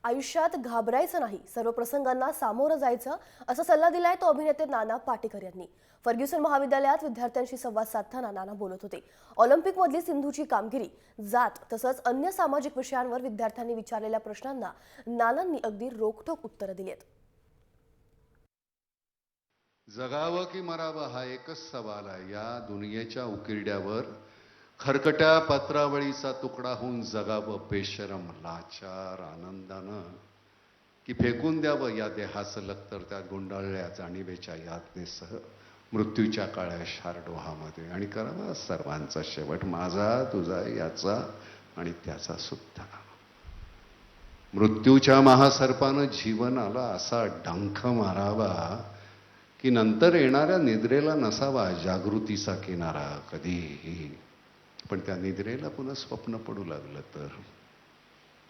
आयुष्यात घाबरायचं नाही, सर्व प्रसंगांना सामोरं जायचं असा सल्ला दिलाय तो अभिनेते नाना पाटेकर यांनी। फर्ग्युसन महाविद्यालयात विद्यार्थ्यांशी संवाद साधताना नाना बोलत होते। ऑलिम्पिकमधली सिंधूची कामगिरी, जात तसंच अन्य सामाजिक विषयांवर विद्यार्थ्यांनी विचारलेल्या प्रश्नांना नानांनी अगदी रोखठोक उत्तरं दिलीत। जगावं की मरावं हा एकच सवाल आहे। या दुनियेच्या उकिरड्यावर खरकट्या पत्रावळीचा तुकडा होऊन जगावं बेशरम लाचार आनंदानं, की फेकून द्यावं या देहाचं लखतर त्या गुंडाळल्या जाणीवेच्या यातनेसह मृत्यूच्या काळ्या शारडोहामध्ये, आणि करावा सर्वांचा शेवट, माझा तुझा याचा आणि त्याचा सुद्धा। मृत्यूच्या महासर्पानं जीवनाला असा डंख मारावा की नंतर येणाऱ्या निद्रेला नसावा जागृतीचा किनारा कधीही। पण त्या निद्रेला पुन्हा स्वप्न पडू लागलं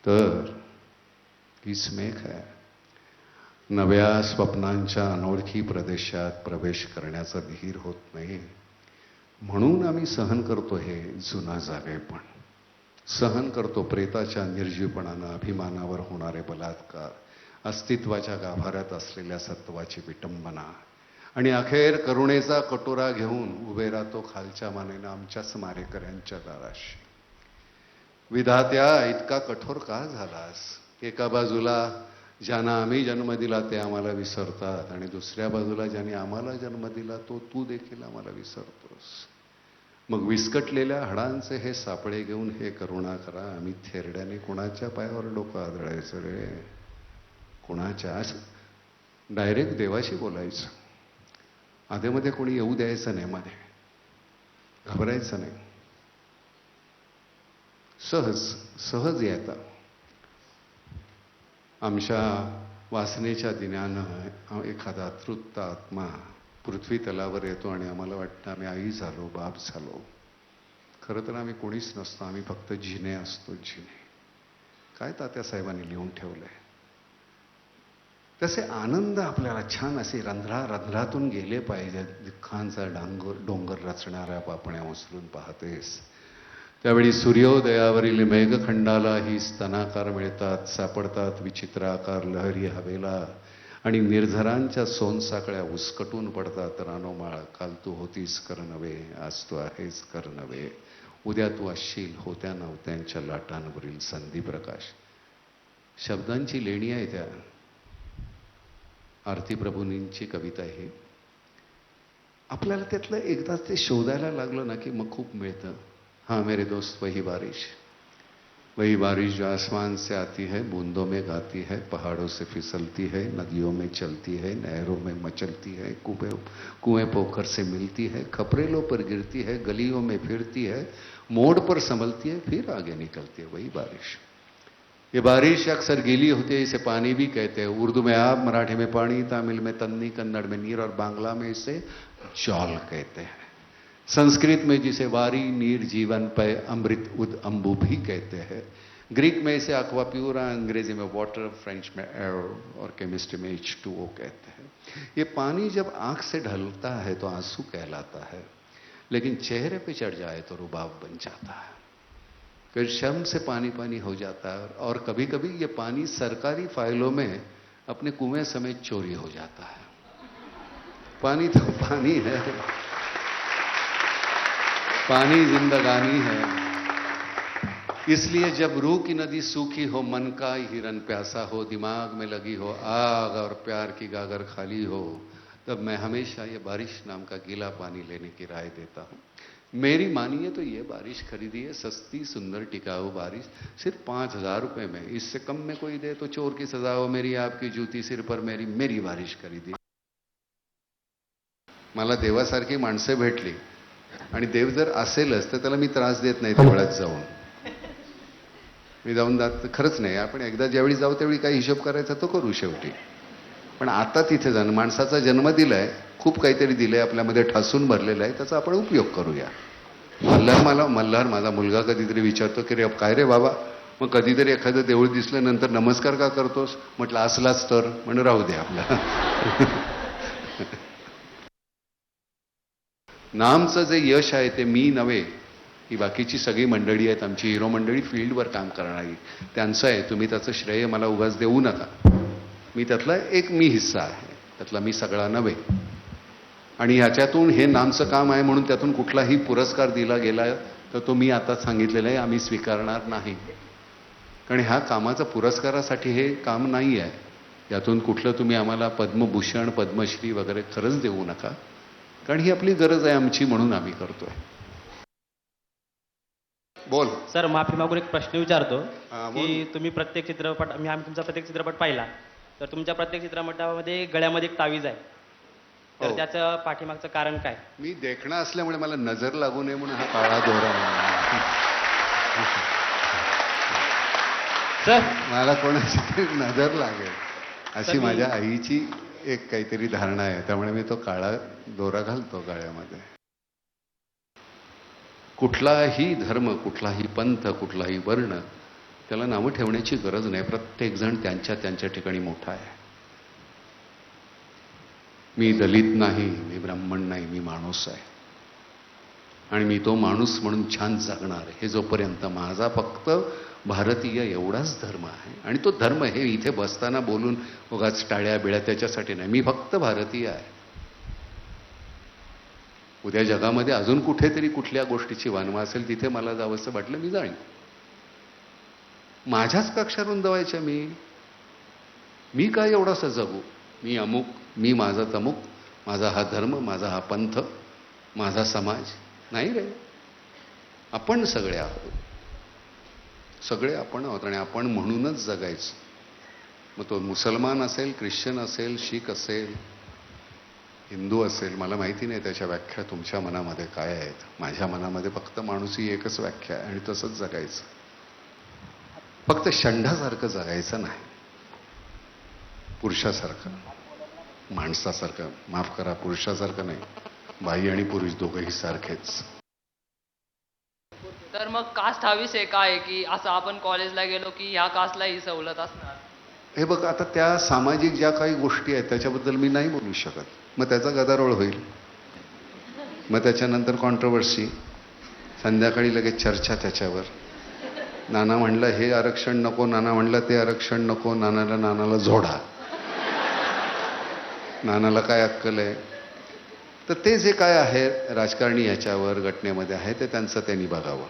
तर ही स्मेक आहे। नव्या स्वप्नांच्या अनोळखी प्रदेशात प्रवेश करण्याचा धीर होत नाही, म्हणून आम्ही सहन करतो हे जुना जागेपण, सहन करतो प्रेताच्या निर्जीवपणानं अभिमानावर होणारे बलात्कार, अस्तित्वाच्या गाभाऱ्यात असलेल्या सत्वाची विटंबना, आणि अखेर करुणेचा कटोरा घेऊन उभे राहतो खालच्या मानेनं आमच्याच मारेकऱ्यांच्या दाराशी। विधात्या इतका कठोर का झालास? एका बाजूला ज्यांना आम्ही जन्म दिला ते आम्हाला विसरतात, आणि दुसऱ्या बाजूला ज्यांनी आम्हाला जन्म दिला तो तू देखील आम्हाला विसरतोस। मग विस्कटलेल्या हाडांचे हे सापळे घेऊन हे करुणा करा, आम्ही थेरड्याने कुणाच्या पायावर डोकं आदळायचं रे? कुणाच्या? डायरेक्ट देवाशी बोलायचं, आधेमध्ये कोणी येऊ द्यायचं नाही, मध्ये घाबरायचं नाही, सहज सहज येतं। आमच्या वासनेच्या दिन्यानं एखादा तृप्त आत्मा पृथ्वी तलावर येतो आणि आम्हाला वाटतं आम्ही आई झालो, बाप झालो। खरं तर आम्ही कोणीच नसतो, आम्ही फक्त जिने असतो, जिने। काय तात्यासाहेबांनी लिहून ठेवलंय तसे आनंद आपल्याला छान असे रंध्रातून गेले पाहिजे। दुःखांचा डोंगर रचणाऱ्या पापण्या उचलून पाहतेस त्यावेळी सूर्योदयावरील मेघखंडालाही स्तनाकार मिळतात, सापडतात विचित्र आकार लहरी हवेला, आणि निर्झरांच्या सोनसाकळ्या उसकटून पडतात रानोमाळ। काल तू होतीस कर नव्हे, आज तू आहेस कर नव्हे, उद्या तू असशील होत्या नव्हत्यांच्या लाटांवरील संधी प्रकाश। शब्दांची लेणी आहे त्या आरती प्रभूंची कविता ही। आपल्याला त्यातलं एकदाच ते शोधायला लागलं ना की मग खूप मिळतं। हाँ मेरे दोस्त वही बारिश जो आसमान से आती है, बूंदों में गाती है, पहाड़ों से फिसलती है, नदियों में चलती है, नहरों में मचलती है, कुएं पोखर से मिलती है, खपरेलों पर गिरती है, गलियों में फिरती है, मोड़ पर संभलती है, फिर आगे निकलती है, वही बारिश। ये बारिश अक्सर गीली होती है, इसे पानी भी कहते हैं। उर्दू में आब, मराठी में पानी, तमिल में तन्नी, कन्नड़ में नीर और बांग्ला में इसे जौल कहते हैं। संस्कृत में जिसे वारी नीर जीवन पे अमृत उद अम्बु भी कहते हैं। ग्रीक में इसे अक्वाप्यूरा, अंग्रेजी में वाटर, फ्रेंच में एयर और केमिस्ट्री में H2O कहते हैं। ये पानी जब आंख से ढलता है तो आंसू कहलाता है, लेकिन चेहरे पे चढ़ जाए तो रुबाब बन जाता है। फिर शर्म से पानी पानी हो जाता है, और कभी कभी ये पानी सरकारी फाइलों में अपने कुएं समेत चोरी हो जाता है। पानी तो पानी है, पानी जिंदगानी है। इसलिए जब रूह की नदी सूखी हो, मन का हिरन प्यासा हो, दिमाग में लगी हो आग और प्यार की गागर खाली हो, तब मैं हमेशा ये बारिश नाम का गीला पानी लेने की राय देता हूँ। मेरी मानिए तो ये बारिश खरीदी है, सस्ती सुंदर टिकाऊ बारिश, सिर्फ 5,000 रुपये में। इससे कम में कोई दे तो चोर की सजा हो, मेरी आपकी जूती सिर पर मेरी बारिश खरीदी। मला देवासारखी माणसे भेटली, आणि देव जर असेलच तर त्याला मी त्रास देत नाही तेवढ्यात जाऊन। मी जाऊन जात खरंच नाही, आपण एकदा ज्यावेळी जाऊ त्यावेळी काही हिशोब करायचा तो करू शेवटी। पण आता तिथे जाणं, माणसाचा जन्म दिलाय, खूप काहीतरी दिलंय आपल्यामध्ये, ठासून भरलेलं आहे, त्याचा आपण उपयोग करूया। मल्हार माझा मुलगा कधीतरी विचारतो की रे काय रे बाबा, मग कधीतरी एखादं देऊळ दिसल्यानंतर नमस्कार का करतोस? म्हटलं असलाच तर, म्हणून राहू दे आपला। नामचं जे यश आहे ते मी नव्हे, ही बाकीची सगळी मंडळी आहेत आमची हिरो मंडळी फील्डवर काम करणारी, त्यांचं आहे. तुम्ही त्याचं श्रेय मला उगाच देऊ नका. मी त्यातला एक हिस्सा आहे, त्यातला मी सगळा नव्हे. आणि ह्याच्यातून हे नामचं काम आहे म्हणून त्यातून कुठलाही पुरस्कार दिला गेला तर तो मी आता सांगितलेलं आहे आम्ही स्वीकारणार नाही. कारण ह्या कामाचं पुरस्कारासाठी हे काम नाही आहे. यातून कुठलं तुम्ही आम्हाला पद्मभूषण पद्मश्री वगैरे खरंच देऊ नका, कारण ही आपली गरज आहे आमची म्हणून आम्ही करतोय. बोल सर, माफी मागून एक प्रश्न विचारतो हा, बोल. की तुम्ही प्रत्येक चित्रपट आम्ही तुमचा प्रत्येक चित्रपट पाहिला, तर तुमच्या प्रत्येक चित्रपटामध्ये गळ्यामध्ये एक तावीज आहे, तर हो. त्याचं पाठीमागचं कारण काय? मी देखणा असल्यामुळे मला नजर लागू नये म्हणून हा काळा दोरा सर मला कोणाची तरी नजर लागेल अशी तर मी- माझ्या आईची एक काहीतरी धारणा आहे, त्यामुळे मी तो काळा दोरा घालतो गळ्यामध्ये. कुठलाही धर्म, कुठलाही पंथ, कुठलाही वर्ण त्याला नावं ठेवण्याची गरज नाही. प्रत्येक जण त्यांच्या त्यांच्या ठिकाणी मोठा आहे. मी दलित नाही, मी ब्राह्मण नाही, मी माणूस आहे. आणि मी तो माणूस म्हणून छान जगणार. हे जोपर्यंत माझा फक्त भारतीय एवढाच धर्म आहे. आणि तो धर्म हे इथे बसताना बोलून उगाच टाळ्या बिळ्या त्याच्यासाठी नाही. मी फक्त भारतीय आहे. उद्या जगामध्ये अजून कुठेतरी कुठल्या गोष्टीची वानवा असेल तिथे मला जावंसं वाटलं मी जाईन. माझ्याच कक्षा रुंदवायच्या मी काय एवढासा जगू? मी अमुक, मी माझा तमुक, माझा हा धर्म, माझा हा पंथ, माझा समाज. नाही रे, आपण सगळे आहोत. सगळे आपण आहोत आणि आपण म्हणूनच जगायचं. मग तो मुसलमान असेल, ख्रिश्चन असेल, शीख असेल, हिंदू असेल, मला माहिती नाही त्याच्या व्याख्या तुमच्या मनामध्ये काय आहेत. माझ्या मनामध्ये फक्त माणूस ही एकच व्याख्या आहे आणि तसंच जगायचं. फक्त षंडासारखं जगायचं नाही, पुरुषासारखं, माणसासारखं. माफ करा, पुरुषासारखं नाही, बाई आणि पुरुष दोघंही सारखेच. तर मग कास्ट हा विषय काय आहे की असं आपण कॉलेजला गेलो की ह्या कास्टला ही सवलत असणार? हे बघ, आता त्या सामाजिक ज्या काही गोष्टी आहेत त्याच्याबद्दल मी नाही बोलू शकत. मग त्याचा गदारोळ होईल, मग त्याच्यानंतर कॉन्ट्रोवर्सी, संध्याकाळी लगेच चर्चा त्याच्यावर. नाना म्हणलं हे आरक्षण नको, नाना म्हणलं ते आरक्षण नको, नानाला झोडा. नानाला काय अक्कल आहे? तर ते जे काय आहे राजकारणी याच्यावर घटनेमध्ये आहे ते त्यांचं त्यांनी बघावं.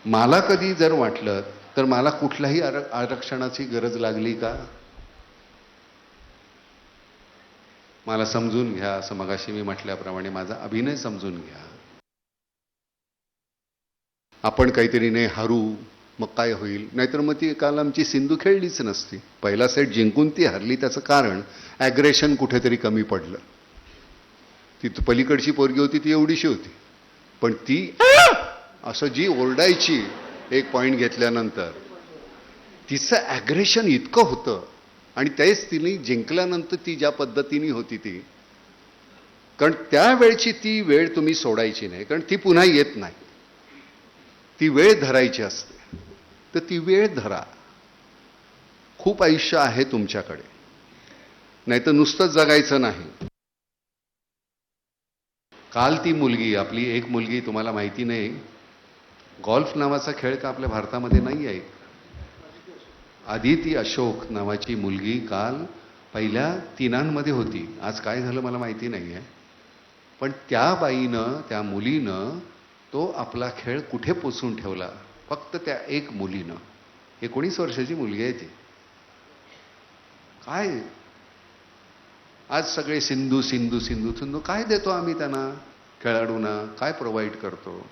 मला कधी जर वाटलं तर मला कुठल्याही आरक्षणाची गरज लागली का? मला समजून घ्या, असं मगाशी मी म्हटल्याप्रमाणे माझा अभिनय समजून घ्या. आपण काहीतरी नाही हरू, मग काय होईल? नाहीतर मग ती काल आमची सिंधू खेळलीच नसती. पहिला सेट जिंकून ती हरली, त्याचं कारण ॲग्रेशन कुठेतरी कमी पडलं. ती पलीकडची पोरगी होती ती एवढीशी होती, पण ती असं जी ओरडायची एक पॉईंट घेतल्यानंतर, तिचं ॲग्रेशन इतकं होतं. आणि तेच तिने जिंकल्यानंतर ती ज्या पद्धतीने होती ती, कारण त्यावेळची ती वेळ तुम्ही सोडायची नाही, कारण ती पुन्हा येत नाही. ती वेळ धरायची असते, तर ती वेळ धरा. खूप आयुष्य आहे तुमच्याकडे, नाहीतर नुसतं जगायचं नाही. काल ती मुलगी, आपली एक मुलगी, तुम्हाला माहिती नाही, गॉल्फ नावाचा खेळ का आपल्या भारतामध्ये नाही आहे. आदिती अशोक नावाची मुलगी काल पहिल्या तिनांमध्ये होती. आज काय झालं मला माहिती नाही आहे, पण त्या बाईनं, त्या मुलीनं तो आपला खेळ कुठे पोचून ठेवला? फक्त त्या एक मुलीनं. 19 वर्षाची मुलगी आहे ती. काय आज सगळे सिंधू सिंधू सिंधू सिंधू काय देतो आम्ही त्यांना? खेळाडूंना काय प्रोव्हाइड करतो?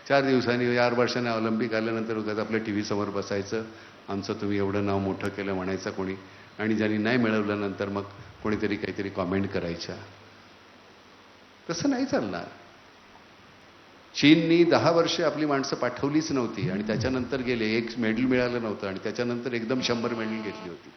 4 दिवसांनी 4 वर्षांनी ऑलिम्पिक आल्यानंतर उगाच आपल्या टी व्ही समोर बसायचं, आमचं तुम्ही एवढं नाव मोठं केलं म्हणायचं कोणी, आणि ज्यांनी नाही मिळवलं नंतर मग कोणीतरी काहीतरी कॉमेंट करायच्या. तसं नाही चालणार. चीननी 10 वर्षे आपली माणसं पाठवलीच नव्हती आणि त्याच्यानंतर गेले, एक मेडल मिळालं नव्हतं आणि त्याच्यानंतर एकदम 100 मेडल घेतली होती.